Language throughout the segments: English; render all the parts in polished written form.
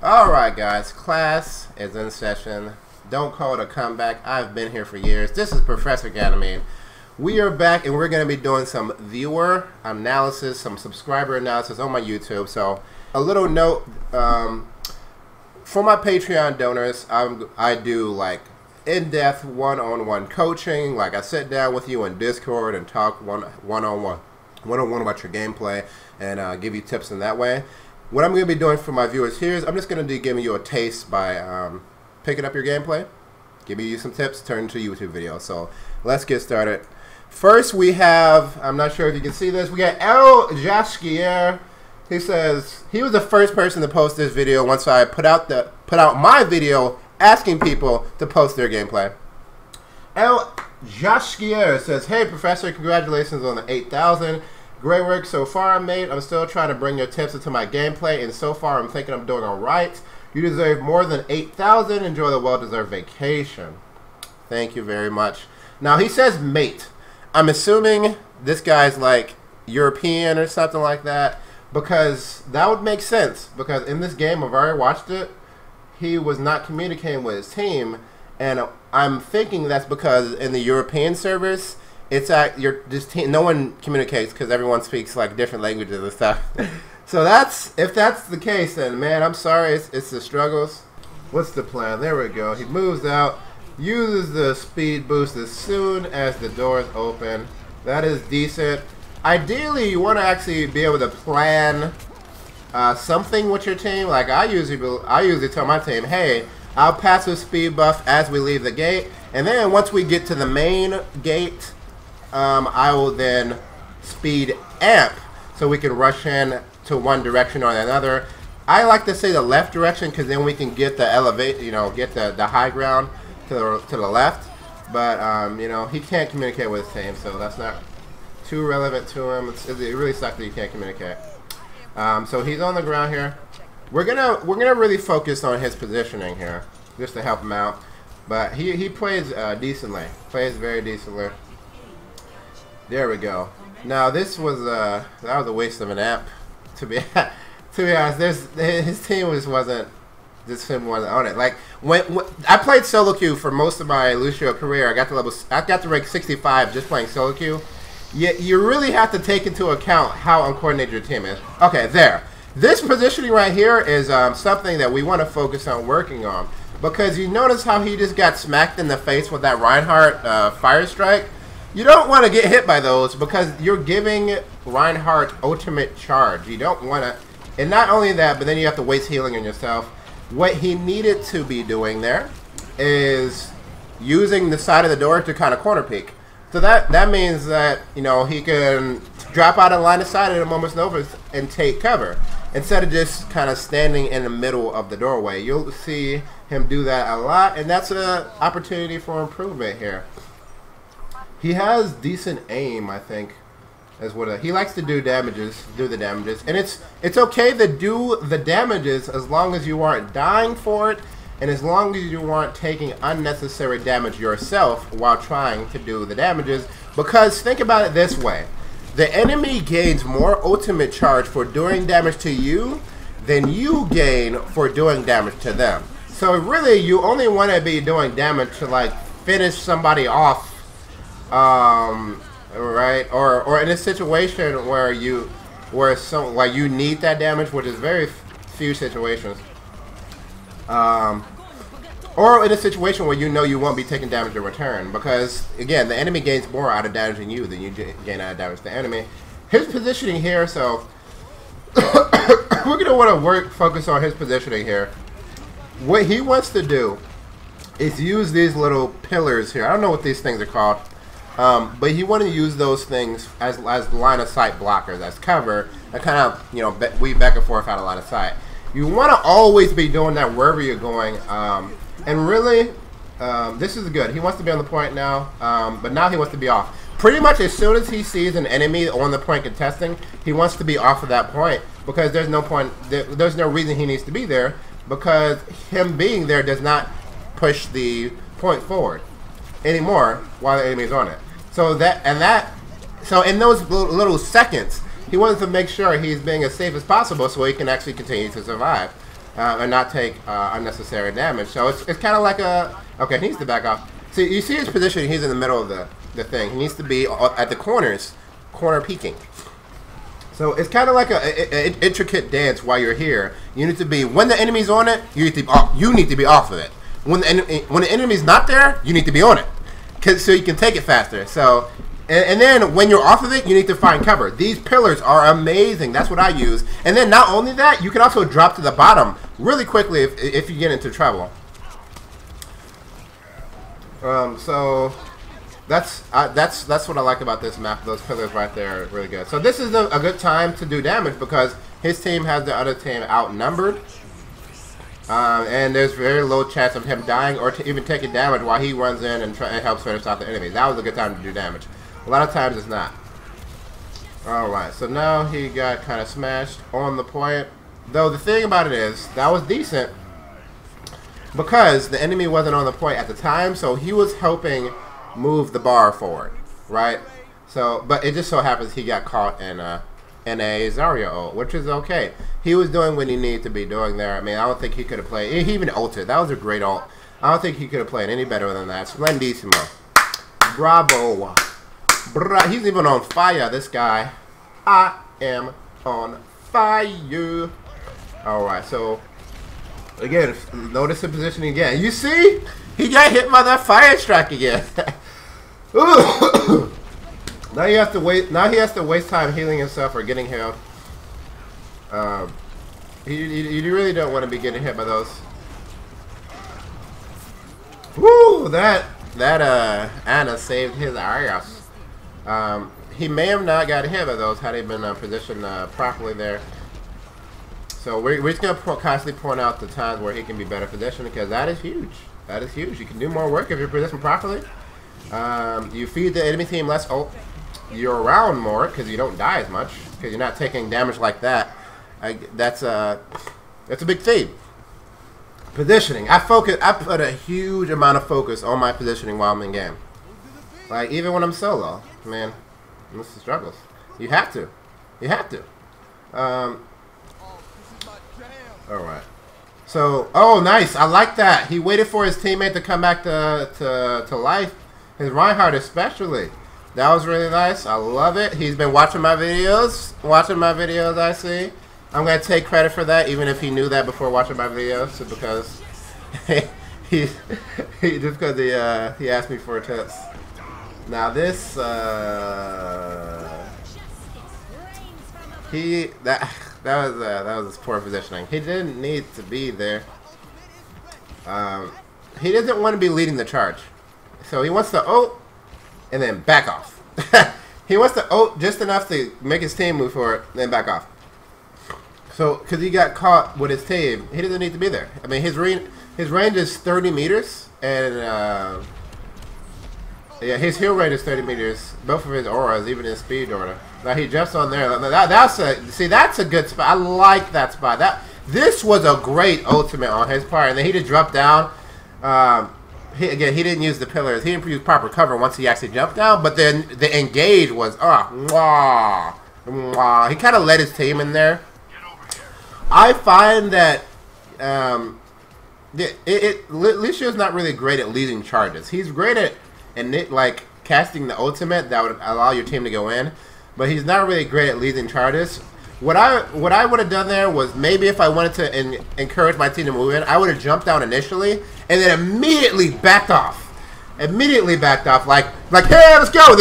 Alright guys, class is in session. Don't call it a comeback. I've been here for years. This is ProfessorGanymede. We are back and we're going to be doing some viewer analysis, some subscriber analysis on my YouTube. So a little note, for my Patreon donors, I do like in-depth one-on-one coaching. Like I sit down with you in Discord and talk one-on-one about your gameplay and give you tips in that way. What I'm going to be doing for my viewers here is I'm just going to be giving you a taste by picking up your gameplay, giving you some tips, turn into a YouTube video. So let's get started. First we have, I'm not sure if you can see this, we got Jaskier. He says he was the first person to post this video once I put out my video asking people to post their gameplay. Jaskier says, "Hey Professor, congratulations on the 8,000. Great work so far, mate. I'm still trying to bring your tips into my gameplay, and so far I'm thinking I'm doing alright. You deserve more than 8,000. Enjoy the well-deserved vacation." Thank you very much. Now, he says mate. I'm assuming this guy's like European or something like that, because that would make sense, because in this game, I've already watched it, he was not communicating with his team, and I'm thinking that's because in the European servers, it's at this team. No one communicates because everyone speaks like different languages and stuff. So if that's the case, then man, I'm sorry. It's the struggles. What's the plan? There we go. He moves out, uses the speed boost as soon as the doors open. That is decent. Ideally, you want to actually be able to plan something with your team. Like I usually tell my team, hey, I'll pass a speed buff as we leave the gate, and then once we get to the main gate, I will then speed amp so we can rush in to one direction or another. I like to say the left direction because then we can get the get the high ground to the left. But he can't communicate with his team, so that's not too relevant to him. It really sucks that you can't communicate. So he's on the ground here. We're gonna really focus on his positioning here just to help him out. But he plays decently. Plays very decently. There we go. Now this was that was a waste of an amp. To be honest, his team wasn't on it. Like when I played solo queue for most of my Lucio career, I got to rank 65 just playing solo queue. You really have to take into account how uncoordinated your team is. Okay, there. This positioning right here is something that we want to focus on working on, because you notice how he just got smacked in the face with that Reinhardt fire strike. You don't want to get hit by those because you're giving Reinhardt ultimate charge. You don't want to, and not only that, but then you have to waste healing on yourself. What he needed to be doing there is using the side of the door to kind of corner peek. So that means that he can drop out of line of sight at a moment's notice and take cover instead of just kind of standing in the middle of the doorway. You'll see him do that a lot, and that's an opportunity for improvement here. He has decent aim, I think, as what he likes to do the damages, and it's okay to do the damages as long as you aren't dying for it, and as long as you aren't taking unnecessary damage yourself while trying to do the damages. Because think about it this way: the enemy gains more ultimate charge for doing damage to you than you gain for doing damage to them. So really, you only want to be doing damage to like finish somebody off. Right, or in a situation where you need that damage, which is very few situations, or in a situation where you won't be taking damage in return, because again, the enemy gains more out of damaging you than you gain out of damage to the enemy. His positioning here, so we're gonna want to focus on his positioning here. What he wants to do is use these little pillars here. I don't know what these things are called. But he wanted to use those things as line of sight blockers, as cover, and kind of weave back and forth out of line of sight. You want to always be doing that wherever you're going. And really, this is good. He wants to be on the point now, but now he wants to be off. Pretty much as soon as he sees an enemy on the point contesting, he wants to be off of that point, because there's no point. There's no reason he needs to be there, because him being there does not push the point forward anymore while the enemy's on it. So in those little seconds, he wants to make sure he's being as safe as possible so he can actually continue to survive. and not take unnecessary damage. So it's kind of like a... Okay, he needs to back off. See, you see his position, he's in the middle of the thing. He needs to be at the corners, corner peeking. So it's kind of like an intricate dance while you're here. You need to be, when the enemy's on it, you need to be off of it. When the enemy's not there, you need to be on it, so you can take it faster. So, and then when you're off of it, you need to find cover. These pillars are amazing. That's what I use. And then not only that, you can also drop to the bottom really quickly if you get into trouble. So that's what I like about this map. Those pillars right there are really good. So this is a good time to do damage because his team has the other team outnumbered. And there's very low chance of him dying or even taking damage while he runs in and helps finish off the enemy. That was a good time to do damage. A lot of times it's not. Alright, so now he got kind of smashed on the point. Though the thing about it is, that was decent because the enemy wasn't on the point at the time, so he was helping move the bar forward, right? So, but it just so happens he got caught in a Zarya ult, which is okay. He was doing what he needed to be doing there. I mean, I don't think he could have played. He even ulted. That was a great ult. I don't think he could have played any better than that. Splendissimo. Bravo. He's even on fire, this guy. I am on fire. Alright, so again, notice the positioning again. You see? He got hit by that fire strike again. Now he has to wait. Now he has to waste time healing himself or getting healed. You really don't want to be getting hit by those. Woo! That Anna saved his ass. He may have not got hit by those had he been positioned properly there. So we're just gonna constantly point out the times where he can be better positioned because that is huge. That is huge. You can do more work if you're positioned properly. You feed the enemy team less ult. You're around more because you don't die as much because you're not taking damage like that. That's a big theme. Positioning. I put a huge amount of focus on my positioning while I'm in game. Like even when I'm solo, man, this is struggles. You have to. You have to. All right. So, oh, nice. I like that. He waited for his teammate to come back to life. His Reinhardt especially. That was really nice. I love it. He's been watching my videos. I see. I'm going to take credit for that, even if he knew that before watching my videos. Because he asked me for tips. Now this, that was poor positioning. He didn't need to be there. He doesn't want to be leading the charge. So he wants to ult and then back off. He wants to ult just enough to make his team move forward, then back off. So, because he got caught with his team, he doesn't need to be there. I mean, his range is 30 meters, and yeah, his heal range is 30 meters. Both of his auras, even his speed aura. Now he jumps on there. That's a good spot. I like that spot. This was a great ultimate on his part, and then he just dropped down. He didn't use the pillars. He didn't use proper cover once he actually jumped down. But then the engage was mwah, mwah. He kind of led his team in there. I find that Lucio's not really great at leading charges. He's great at like casting the ultimate that would allow your team to go in, but he's not really great at leading charges. What I would have done there was maybe if I wanted to encourage my team to move in, I would have jumped down initially and then immediately backed off. Like hey, let's go,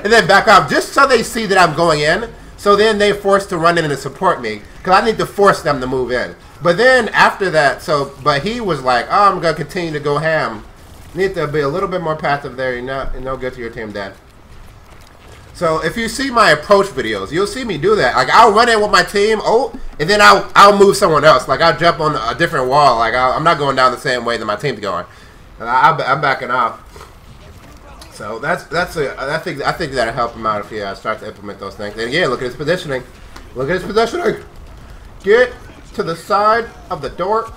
and then back off just so they see that I'm going in. So then they're forced to run in and support me because I need to force them to move in. But then after that, but he was like, oh, I'm gonna continue to go ham. Need to be a little bit more passive there. You're no good to your team, Dad. So if you see my approach videos, you'll see me do that. Like I'll run in with my team, and then I'll move someone else. Like I'll jump on a different wall. Like I'm not going down the same way that my team's going. I'm backing off. So I think that'll help him out if he starts to implement those things. And again, look at his positioning. Look at his positioning. Get to the side of the door.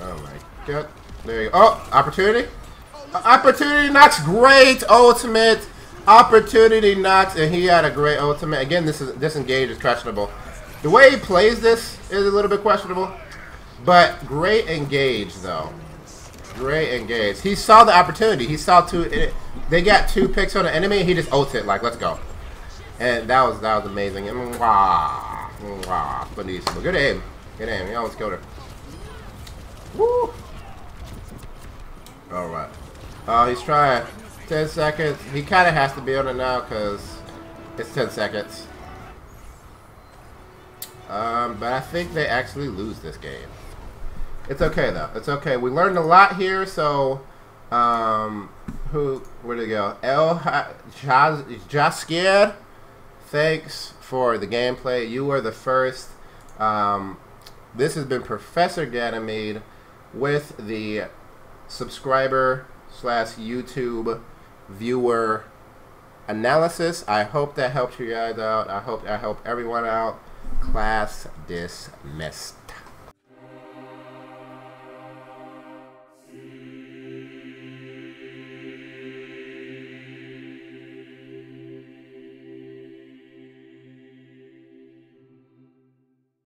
Oh my god. There you go. Oh, opportunity. Opportunity knocks. Great ultimate. Opportunity knocks, and he had a great ultimate. Again, this engage is questionable. The way he plays this is a little bit questionable, but great engage though. Great engage. He saw the opportunity. He saw they got 2 picks on the enemy. He just ulted like, let's go, and that was amazing. And good aim. Good aim. He almost killed her. Woo. All right. Oh, he's trying. 10 seconds. He kind of has to be on it now because it's 10 seconds. But I think they actually lose this game. It's okay though. It's okay. We learned a lot here. So, where'd it go? Jaskier, thanks for the gameplay. You were the first. This has been ProfessorGanymede with the subscriber/YouTube viewer analysis. I hope that helped you guys out. I hope everyone out. Class dismissed.